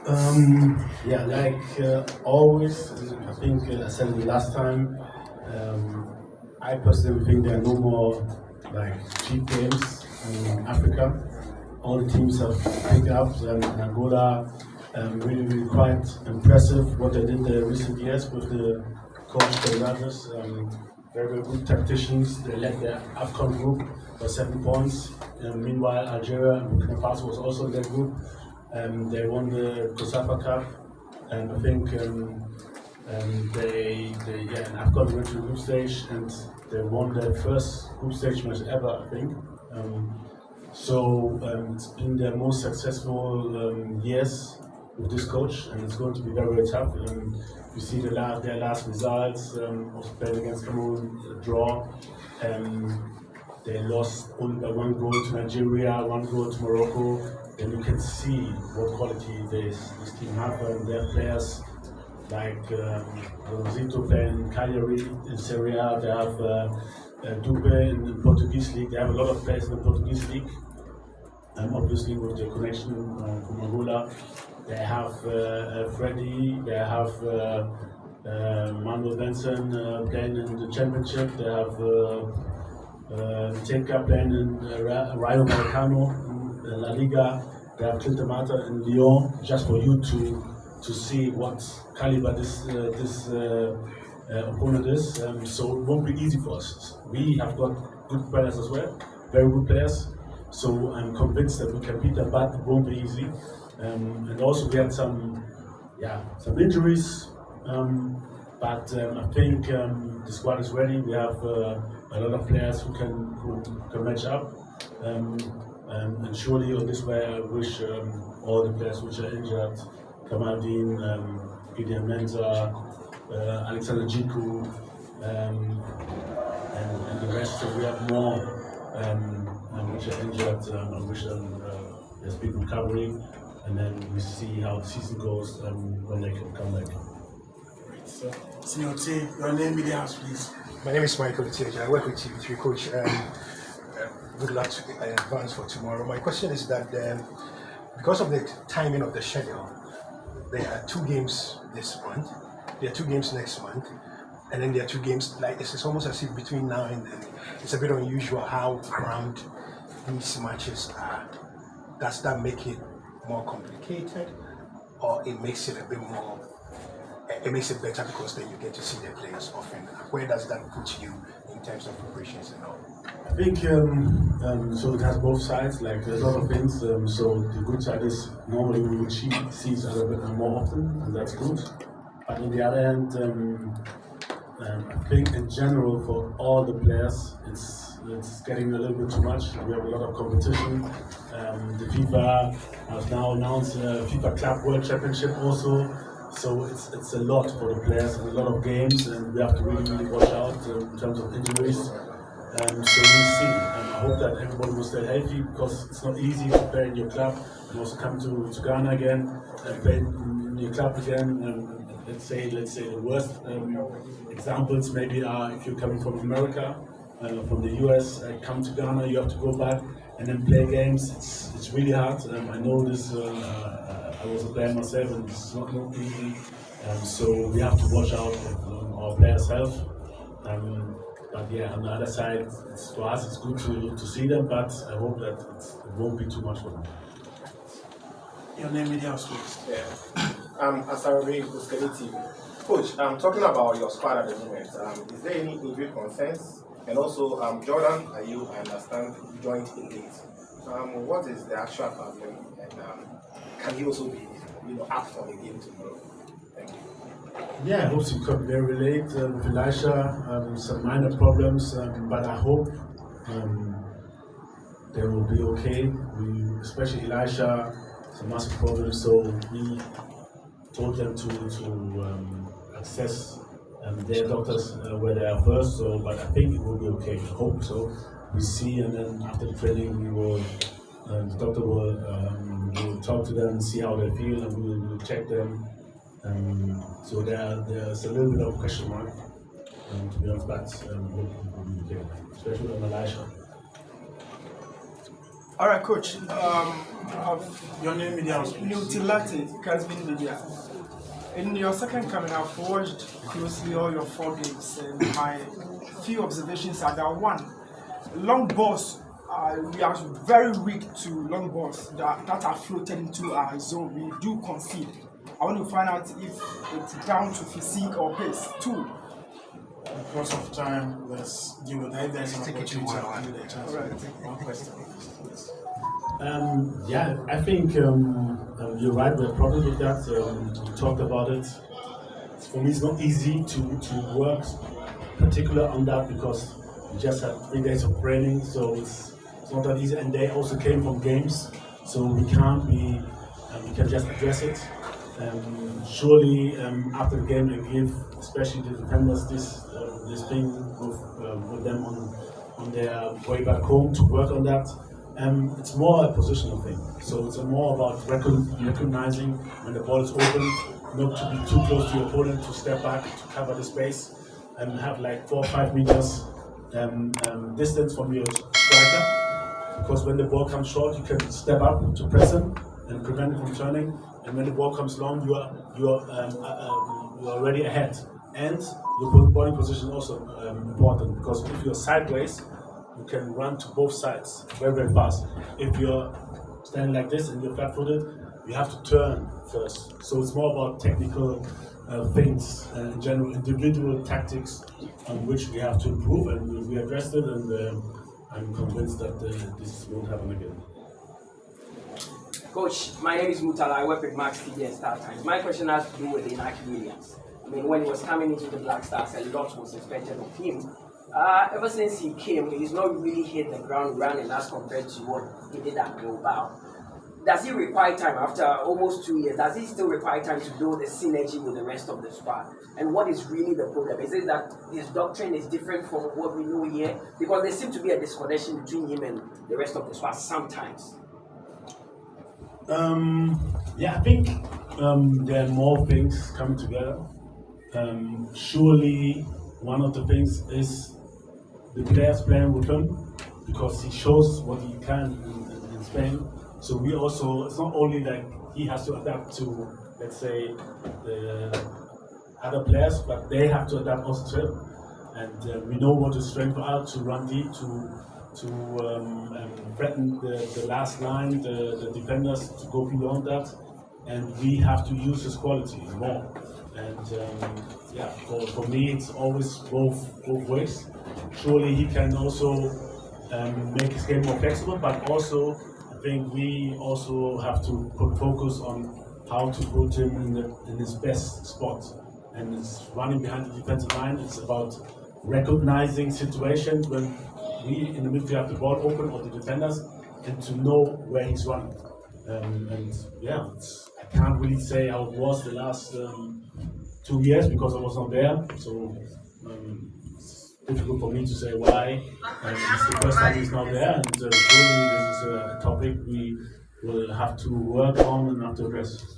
Yeah, like always, I think I said it the last time. I personally think there are no more like cheap games in Africa. All the teams have picked up, and Angola really quite impressive what they did the recent years with the coach Fernandes. Very good tacticians. They led the AFCON group for 7 points. Meanwhile, Algeria and Burkina Faso was also in their group. They won the COSAFA Cup, and I think they in AFCON went to the group stage, and they won their first group stage match ever, I think. It's been their most successful years with this coach, and it's going to be very tough. You see their last results, also playing against Cameroon, a draw. They lost only by 1 goal to Nigeria, 1 goal to Morocco. Then you can see what quality this team have. They have players like Zito playing Cagliari in Serie A. They have Dupe in the Portuguese league. They have a lot of players in the Portuguese league. Obviously, with the connection from Angola, they have Freddy. They have Manuel Benson playing in the championship. They have Tenka playing in Rayo Vallecano in La Liga. They have Clinton Mata in Lyon. Just for you to see what caliber this opponent is. So it won't be easy for us. We have got good players as well, very good players. So I'm convinced that we can beat them, but it won't be easy. And also we had some injuries, but I think the squad is ready. We have a lot of players who can match up. And surely on this way, I wish all the players which are injured, Kamaldeen, Gideon Menza, Alexander Jiku, and the rest. So we have more which are injured. I wish them a speed recovery, and then we see how the season goes when they can come back. Great. So, Senior T, your name, media house, please. My name is Michael Tieja. I work with TV3 Coach. Good luck in advance for tomorrow. My question is that because of the timing of the schedule, there are 2 games this month, there are 2 games next month, and then there are 2 games, like it's almost as if between now and then, it's a bit unusual how crammed these matches are. Does that make it more complicated, or it makes it a bit more, it makes it better because then you get to see the players often? Where does that put you in terms of preparations and all? I think so. It has both sides. Like there's a lot of things. So the good side is normally we would see each other a bit more often, and that's good. But on the other hand, I think in general for all the players, it's getting a little bit too much. We have a lot of competition. The FIFA has now announced a FIFA Club World Championship also. So it's a lot for the players and a lot of games, and we have to really watch out in terms of injuries. So we'll see. I hope that everybody will stay healthy because it's not easy to play in your club and also come to Ghana again and play in your club again. Let's say the worst examples maybe are if you're coming from America, from the US, come to Ghana, you have to go back and then play games. It's really hard. I know this. I was a player myself, and it's not easy. So we have to watch out for our players' health. But yeah, on the other side, for us it's good to see them, but I hope that it won't be too much for them. Your name, media house, please. Yeah. Asarabe Uskeli TV. Coach, talking about your squad at the moment, is there any injury concerns? And also, Jordan, I understand, joined in late. What is the actual problem? And can he also be, up for the game tomorrow? Thank you. Yeah, I hope he could be very late with Elisha. Some minor problems, but I hope they will be okay. Especially Elisha, some massive problems, so we told them to access their doctors where they are first. So, but I think it will be okay. I hope so. We see, and then after the training, the doctor will talk to them and see how they feel, and we will check them. So there's a little bit of question mark, to be honest, but hope it will be okay, especially on Elisha. All right, coach. Your name, media. Nutilati, Casvin Media. In your second coming, I've watched closely all your 4 games, and my few observations are that one, long balls. We are very weak to long balls that are floated into our zone. We do concede. I want to find out if it's down to physique or pace. 2. Because of time, let's deal with that. There's an opportunity to give it a chance. Right. One question. Yeah, I think you're right. We're probably with that. We talked about it. For me, it's not easy to work particular on that because we just had 3 days of training, so it's not that easy. And they also came from games, so we can't be. We can just address it. Surely after the game and give, especially the defenders, this thing with them on their way back home to work on that. It's more a positional thing. So it's more about recognizing when the ball is open, not to be too close to your opponent, to step back, to cover the space, and have like 4 or 5 meters distance from your striker. Because when the ball comes short, you can step up to press him and prevent him from turning. And when the ball comes long, you're already ahead. And your body position is also important because if you're sideways, you can run to both sides very, very fast. If you're standing like this and you're flat-footed, you have to turn first. So it's more about technical things and in general individual tactics on which we have to improve, and we addressed it, and I'm convinced that this won't happen again. Coach, my name is Mutala. I work with Max TV and Star Times. My question has to do with Inaki Williams. I mean, when he was coming into the Black Stars, a lot was expected of him. Ever since he came, he's not really hit the ground running as compared to what he did at Bilbao. Does he require time after almost 2 years? Does he still require time to build a synergy with the rest of the squad? And what is really the problem? Is it that his doctrine is different from what we know here? Because there seems to be a disconnection between him and the rest of the squad sometimes. Yeah, I think there are more things coming together. Surely one of the things is the players playing with him because he shows what he can in Spain. So we also, it's not only like he has to adapt to, let's say, the other players, but they have to adapt also to him. And we know what his strengths are to run deep, to threaten the last line, the defenders, to go beyond that. And we have to use his quality more. And yeah, for me, it's always both ways. Surely he can also make his game more flexible, but also I think we also have to put focus on how to put him in his best spot. And it's running behind the defensive line. It's about recognizing situations when we in the midfield have the ball open or the defenders, and to know where he's running. And yeah, I can't really say how it was the last 2 years because I was not there. So it's difficult for me to say why. It's the first time he's not there, and surely this is a topic we will have to work on and have to address.